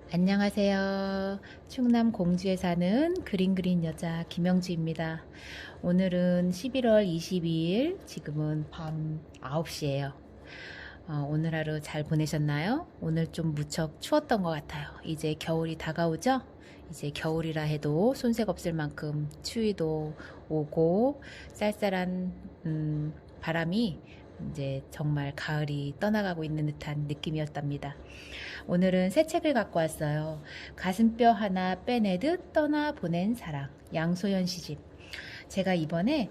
안녕하세요. 충남 공주에 사는 그림 그린 여자 김영주입니다. 오늘은 11월 22일, 지금은 밤 9시예요. 오늘 하루 잘 보내셨나요? 오늘 좀 무척 추웠던 것 같아요. 이제 겨울이 다가오죠? 이제 겨울이라 해도 손색 없을 만큼 추위도 오고 쌀쌀한 바람이 이제 정말 가을이 떠나가고 있는 듯한 느낌이었답니다. 오늘은 새 책을 갖고 왔어요. 가슴뼈 하나 빼내듯 떠나보낸 사랑, 양소연 시집. 제가 이번에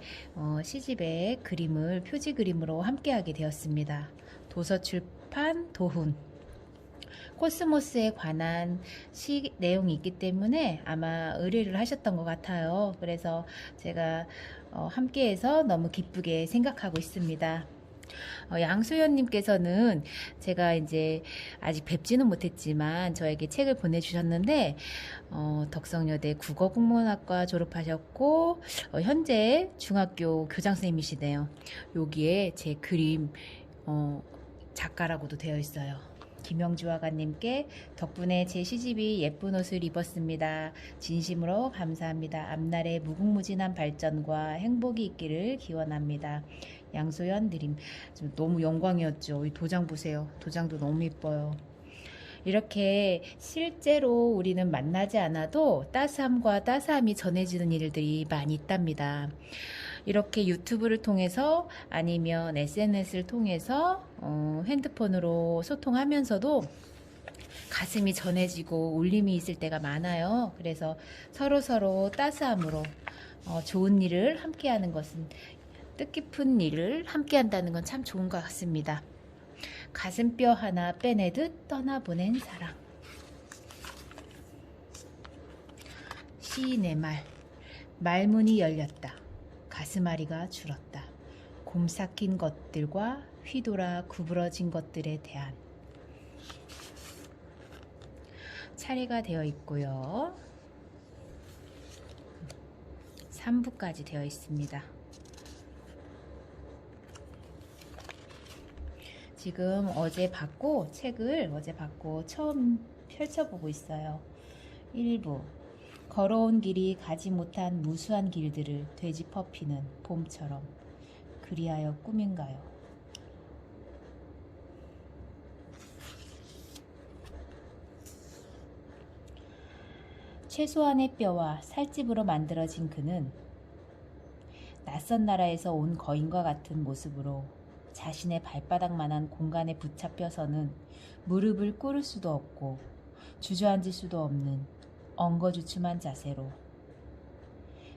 시집의 그림을 표지 그림으로 함께하게 되었습니다. 도서출판 도훈. 코스모스에 관한 시 내용이 있기 때문에 아마 의뢰를 하셨던 것 같아요. 그래서 제가 함께해서 너무 기쁘게 생각하고 있습니다. 양소연님께서는 제가 이제 아직 뵙지는 못했지만 저에게 책을 보내주셨는데, 덕성여대 국어국문학과 졸업하셨고 현재 중학교 교장선생님이시네요. 여기에 제 그림 작가라고도 되어 있어요. 김영주 화가님께 덕분에 제 시집이 예쁜 옷을 입었습니다. 진심으로 감사합니다. 앞날의 무궁무진한 발전과 행복이 있기를 기원합니다. 양소연 드림. 너무 영광이었죠. 이 도장 보세요. 도장도 너무 예뻐요. 이렇게 실제로 우리는 만나지 않아도 따스함과 따스함이 전해지는 일들이 많이 있답니다. 이렇게 유튜브를 통해서 아니면 SNS를 통해서 핸드폰으로 소통하면서도 가슴이 전해지고 울림이 있을 때가 많아요. 그래서 서로서로 따스함으로 좋은 일을 함께하는 것은, 뜻깊은 일을 함께한다는 건 참 좋은 것 같습니다. 가슴뼈 하나 빼내듯 떠나보낸 사랑. 시인의 말. 말문이 열렸다. 가슴앓이가 줄었다. 곰 삭힌 것들과 휘돌아 구부러진 것들에 대한. 차례가 되어 있고요. 3부까지 되어 있습니다. 지금 책을 어제 받고 처음 펼쳐보고 있어요. 1부. 걸어온 길이 가지 못한 무수한 길들을 되짚어 피는 봄처럼, 그리하여 꿈인가요? 최소한의 뼈와 살집으로 만들어진 그는 낯선 나라에서 온 거인과 같은 모습으로 자신의 발바닥만한 공간에 붙잡혀서는 무릎을 꿇을 수도 없고 주저앉을 수도 없는 엉거주춤한 자세로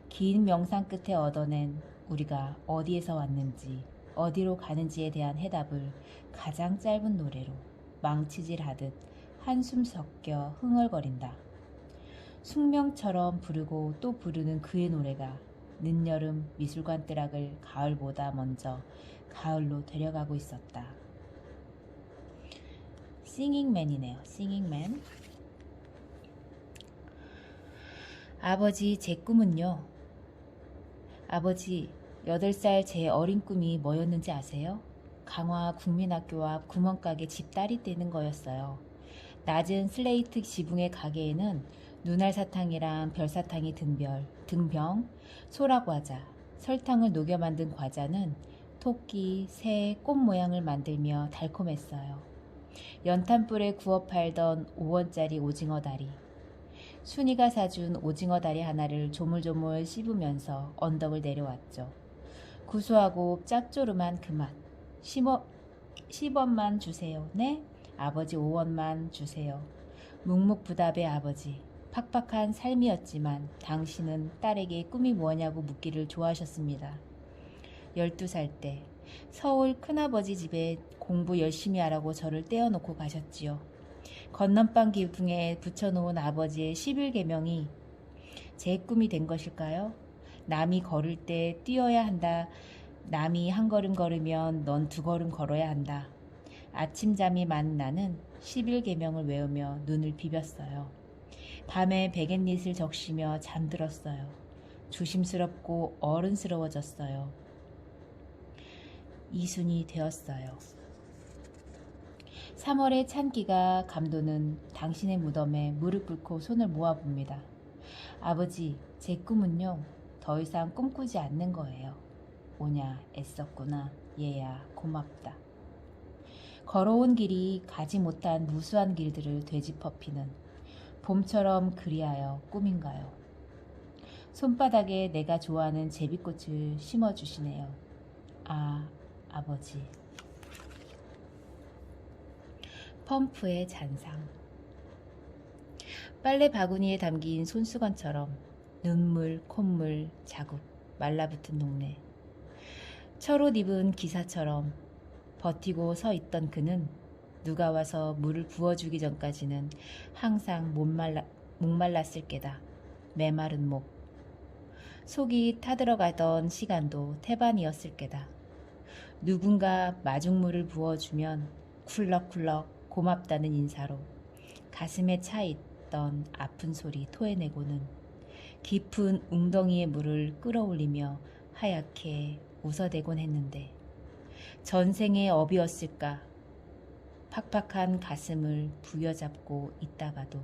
긴 명상 끝에 얻어낸 우리가 어디에서 왔는지 어디로 가는지에 대한 해답을 가장 짧은 노래로 망치질하듯 한숨 섞여 흥얼거린다. 숙명처럼 부르고 또 부르는 그의 노래가 늦여름 미술관 뜨락을 가을보다 먼저 가을로 데려가고 있었다. 싱잉맨이네요. 싱잉맨. 아버지, 제 꿈은요. 아버지, 8살 제 어린 꿈이 뭐였는지 아세요? 강화 국민학교 앞 구멍가게 집딸이 되는 거였어요. 낮은 슬레이트 지붕의 가게에는 눈알 사탕이랑 별사탕이 등병, 소라과자, 설탕을 녹여 만든 과자는 토끼, 새, 꽃 모양을 만들며 달콤했어요. 연탄불에 구워 팔던 5원짜리 오징어 다리. 순이가 사준 오징어 다리 하나를 조물조물 씹으면서 언덕을 내려왔죠. 구수하고 짭조름한 그 맛. 10원만 주세요. 네? 아버지 5원만 주세요. 묵묵부답의 아버지. 팍팍한 삶이었지만 당신은 딸에게 꿈이 뭐냐고 묻기를 좋아하셨습니다. 12살 때 서울 큰아버지 집에 공부 열심히 하라고 저를 떼어놓고 가셨지요. 건넌방 기둥에 붙여놓은 아버지의 11계명이 제 꿈이 된 것일까요? 남이 걸을 때 뛰어야 한다. 남이 한 걸음 걸으면 넌 2걸음 걸어야 한다. 아침잠이 많은 나는 11계명을 외우며 눈을 비볐어요. 밤에 베갯닛을 적시며 잠들었어요. 조심스럽고 어른스러워졌어요. 이순이 되었어요. 3월의 찬기가 감도는 당신의 무덤에 무릎 꿇고 손을 모아봅니다. 아버지, 제 꿈은요, 더 이상 꿈꾸지 않는 거예요. 오냐, 애썼구나. 얘야, 고맙다. 걸어온 길이 가지 못한 무수한 길들을 되짚어 피는 봄처럼 그리하여 꿈인가요? 손바닥에 내가 좋아하는 제비꽃을 심어주시네요. 아, 아버지. 펌프의 잔상. 빨래 바구니에 담긴 손수건처럼 눈물, 콧물, 자국, 말라붙은 동네. 철옷 입은 기사처럼 버티고 서 있던 그는 누가 와서 물을 부어주기 전까지는 항상 목말랐을 게다. 메마른 목. 속이 타들어가던 시간도 태반이었을 게다. 누군가 마중물을 부어주면 쿨럭쿨럭 고맙다는 인사로 가슴에 차 있던 아픈 소리 토해내고는 깊은 웅덩이의 물을 끌어올리며 하얗게 웃어대곤 했는데 전생의 업이었을까. 팍팍한 가슴을 부여잡고 있다가도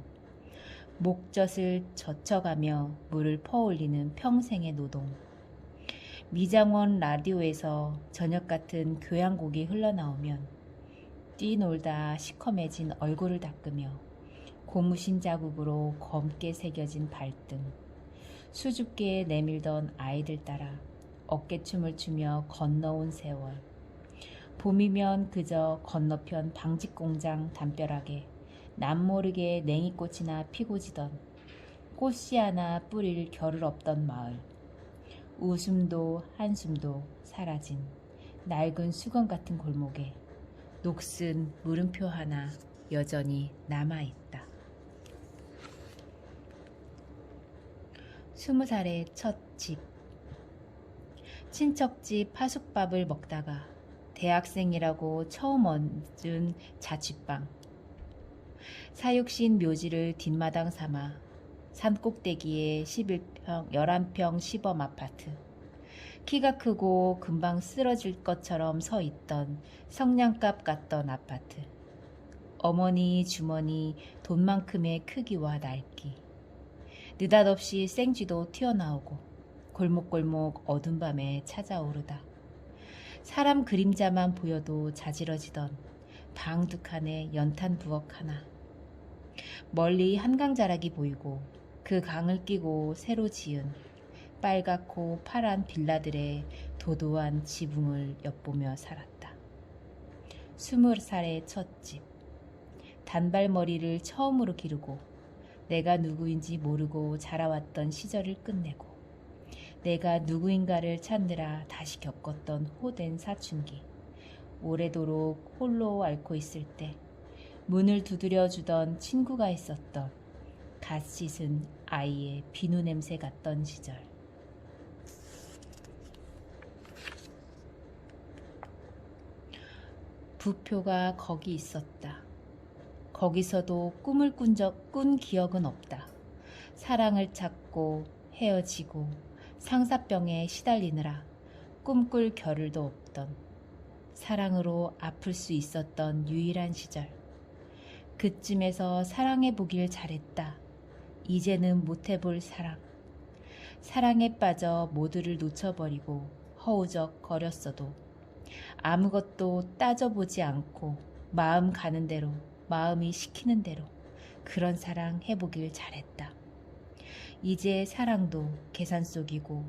목젖을 젖혀가며 물을 퍼올리는 평생의 노동. 미장원 라디오에서 저녁 같은 교향곡이 흘러나오면 뛰놀다 시커매진 얼굴을 닦으며 고무신 자국으로 검게 새겨진 발등, 수줍게 내밀던 아이들 따라 어깨춤을 추며 건너온 세월. 봄이면 그저 건너편 방직공장 담벼락에 남모르게 냉이꽃이나 피고 지던 꽃씨 하나 뿌릴 겨를 없던 마을. 웃음도 한숨도 사라진 낡은 수건 같은 골목에 녹슨 물음표 하나 여전히 남아있다. 20살의 첫 집. 친척집 파숙밥을 먹다가 대학생이라고 처음 얹은 자취방. 사육신 묘지를 뒷마당 삼아 산꼭대기에 11평, 11평 시범 아파트. 키가 크고 금방 쓰러질 것처럼 서 있던 성냥갑 같던 아파트. 어머니, 주머니, 돈만큼의 크기와 낡기. 느닷없이 생쥐도 튀어나오고 골목골목 어두운 밤에 찾아오르다. 사람 그림자만 보여도 자지러지던 방 두 칸에 연탄 부엌 하나. 멀리 한강자락이 보이고 그 강을 끼고 새로 지은 빨갛고 파란 빌라들의 도도한 지붕을 엿보며 살았다. 20살의 첫 집. 단발머리를 처음으로 기르고 내가 누구인지 모르고 자라왔던 시절을 끝내고 내가 누구인가를 찾느라 다시 겪었던 호된 사춘기. 오래도록 홀로 앓고 있을 때 문을 두드려 주던 친구가 있었던 갓 씻은 아이의 비누 냄새 같던 시절. 부표가 거기 있었다. 거기서도 꿈을 꾼 기억은 없다. 사랑을 찾고 헤어지고 상사병에 시달리느라 꿈꿀 겨를도 없던 사랑으로 아플 수 있었던 유일한 시절. 그쯤에서 사랑해보길 잘했다. 이제는 못해볼 사랑. 사랑에 빠져 모두를 놓쳐버리고 허우적 거렸어도 아무것도 따져보지 않고 마음 가는 대로 마음이 시키는 대로 그런 사랑 해보길 잘했다. 이제 사랑도 계산 속이고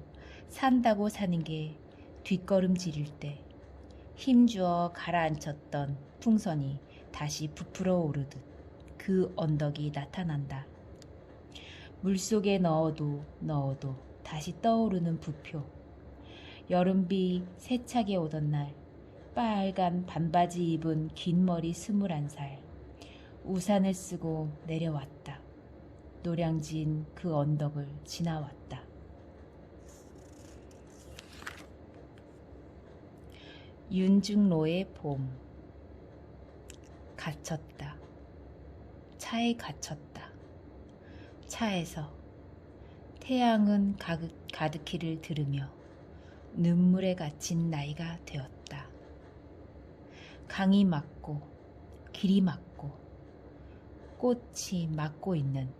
산다고 사는 게 뒷걸음질일 때 힘주어 가라앉혔던 풍선이 다시 부풀어 오르듯 그 언덕이 나타난다. 물속에 넣어도 다시 떠오르는 부표. 여름비 세차게 오던 날 빨간 반바지 입은 긴 머리 21살. 우산을 쓰고 내려왔다. 노량진 그 언덕을 지나왔다. 윤중로의 봄. 갇혔다. 차에 갇혔다. 차에서 태양은 가득히를 들으며 눈물에 갇힌 나이가 되었다. 강이 막고 길이 막고 꽃이 막고 있는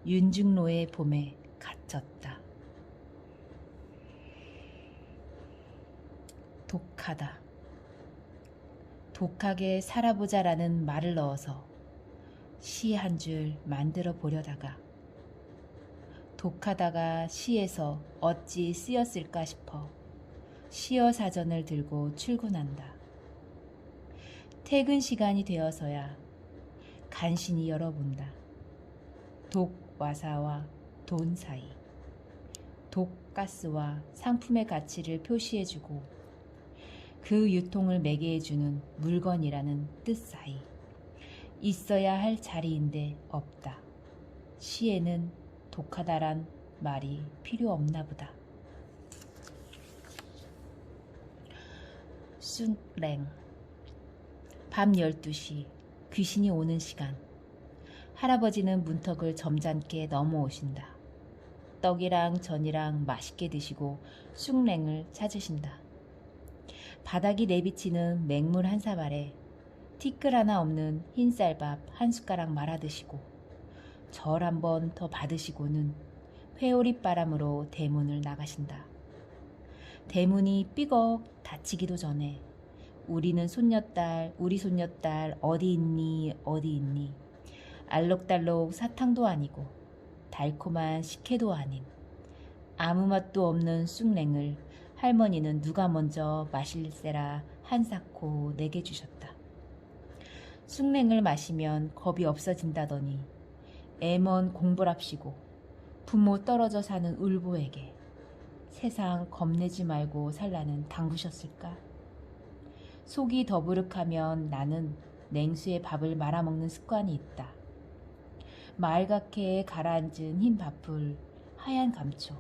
윤중로의 봄에 갇혔다. 독하다. 독하게 살아보자라는 말을 넣어서 시 한 줄 만들어 보려다가 독하다가 시에서 어찌 쓰였을까 싶어 시어 사전을 들고 출근한다. 퇴근 시간이 되어서야 간신히 열어본다. 독와사와 돈 사이, 독가스와 상품의 가치를 표시해주고 그 유통을 매개해주는 물건이라는 뜻 사이, 있어야 할 자리인데 없다. 시에는 독하다란 말이 필요 없나 보다. 쑥랭. 밤 12시 귀신이 오는 시간. 할아버지는 문턱을 점잖게 넘어오신다. 떡이랑 전이랑 맛있게 드시고 쑥랭을 찾으신다. 바닥이 내비치는 맹물 한 사발에 티끌 하나 없는 흰쌀밥 한 숟가락 말아 드시고 절 한 번 더 받으시고는 회오릿바람으로 대문을 나가신다. 대문이 삐걱 닫히기도 전에 우리 손녀딸 어디 있니 어디 있니 알록달록 사탕도 아니고 달콤한 식혜도 아닌 아무 맛도 없는 쑥랭을 할머니는 누가 먼저 마실세라 한 사코 내게 주셨다. 쑥랭을 마시면 겁이 없어진다더니 애먼 공부랍시고 부모 떨어져 사는 울보에게 세상 겁내지 말고 살라는 당부셨을까? 속이 더부룩하면 나는 냉수에 밥을 말아먹는 습관이 있다. 말갛게 가라앉은 흰 밥풀, 하얀 감초,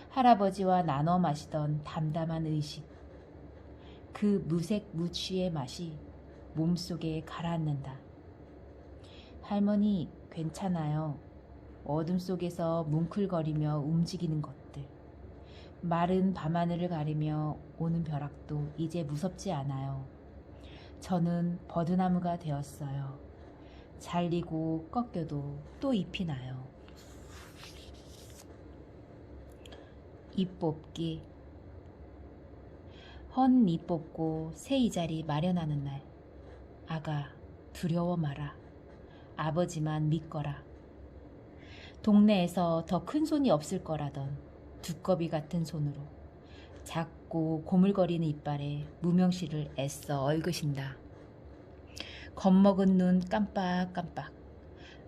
할아버지와 나눠 마시던 담담한 의식, 그 무색 무취의 맛이 몸속에 가라앉는다. 할머니 괜찮아요. 어둠 속에서 뭉클거리며 움직이는 것들, 마른 밤하늘을 가리며 오는 벼락도 이제 무섭지 않아요. 저는 버드나무가 되었어요. 잘리고 꺾여도 또 잎이 나요. 잎 뽑기. 헌 잎 뽑고 새 이자리 마련하는 날. 아가 두려워 마라. 아버지만 믿거라. 동네에서 더 큰 손이 없을 거라던 두꺼비 같은 손으로 작고 고물거리는 이빨에 무명시를 애써 얽으신다. 겁먹은 눈 깜빡깜빡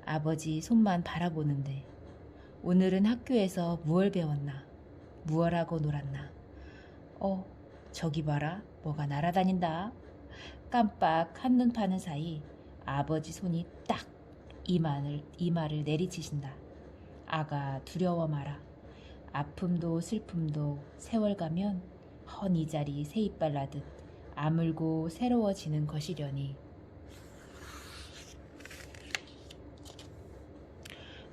아버지 손만 바라보는데 오늘은 학교에서 무얼 배웠나? 무얼 하고 놀았나? 저기 봐라. 뭐가 날아다닌다. 깜빡 한눈 파는 사이 아버지 손이 딱 이마를 내리치신다. 아가 두려워 마라. 아픔도 슬픔도 세월 가면 헌 이자리 새 이빨 나듯 아물고 새로워지는 것이려니.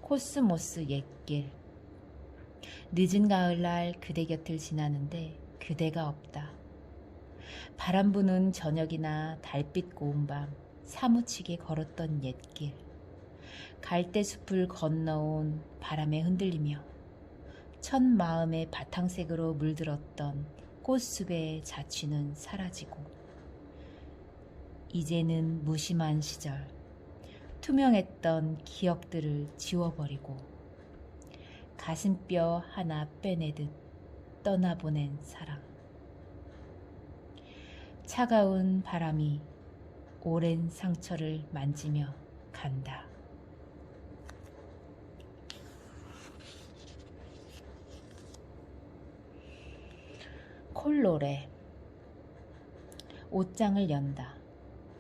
코스모스 옛길. 늦은 가을날 그대 곁을 지나는데 그대가 없다. 바람 부는 저녁이나 달빛 고운 밤 사무치게 걸었던 옛길. 갈대숲을 건너온 바람에 흔들리며 첫 마음의 바탕색으로 물들었던 꽃숲의 자취는 사라지고 이제는 무심한 시절 투명했던 기억들을 지워버리고 가슴뼈 하나 빼내듯 떠나보낸 사랑. 차가운 바람이 오랜 상처를 만지며 간다. 콜로레. 옷장을 연다.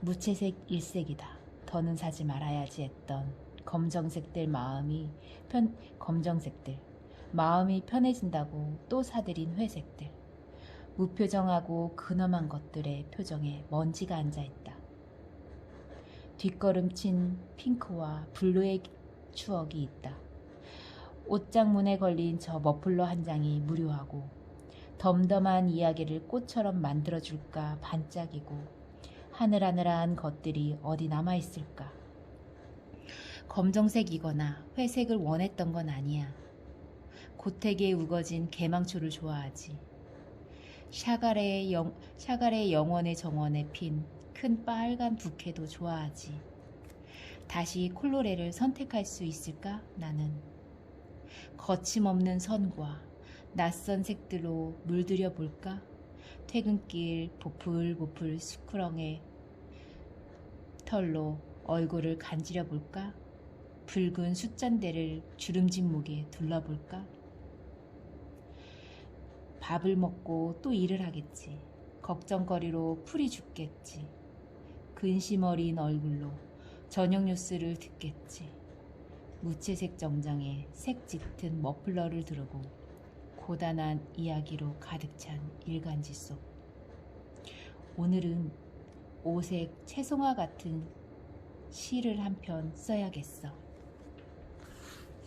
무채색 일색이다. 더는 사지 말아야지 했던 검정색들 마음이 편해진다고 또 사들인 회색들. 무표정하고 근엄한 것들의 표정에 먼지가 앉아있다. 뒷걸음친 핑크와 블루의 추억이 있다. 옷장 문에 걸린 저 머플러 한 장이 무료하고 덤덤한 이야기를 꽃처럼 만들어줄까 반짝이고 하늘하늘한 것들이 어디 남아있을까? 검정색이거나 회색을 원했던 건 아니야. 고택에 우거진 개망초를 좋아하지. 샤갈의 영원의 정원에 핀 큰 빨간 부케도 좋아하지. 다시 콜로레를 선택할 수 있을까? 나는. 거침없는 선과 낯선 색들로 물들여 볼까? 퇴근길 보풀보풀 수쿠렁의 털로 얼굴을 간지려 볼까? 붉은 숫잔대를 주름진 목에 둘러볼까? 밥을 먹고 또 일을 하겠지. 걱정거리로 풀이 죽겠지. 근심 어린 얼굴로 저녁 뉴스를 듣겠지. 무채색 정장에 색 짙은 머플러를 두르고 고단한 이야기로 가득 찬 일간지 속. 오늘은 오색 채송화 같은 시를 한 편 써야겠어.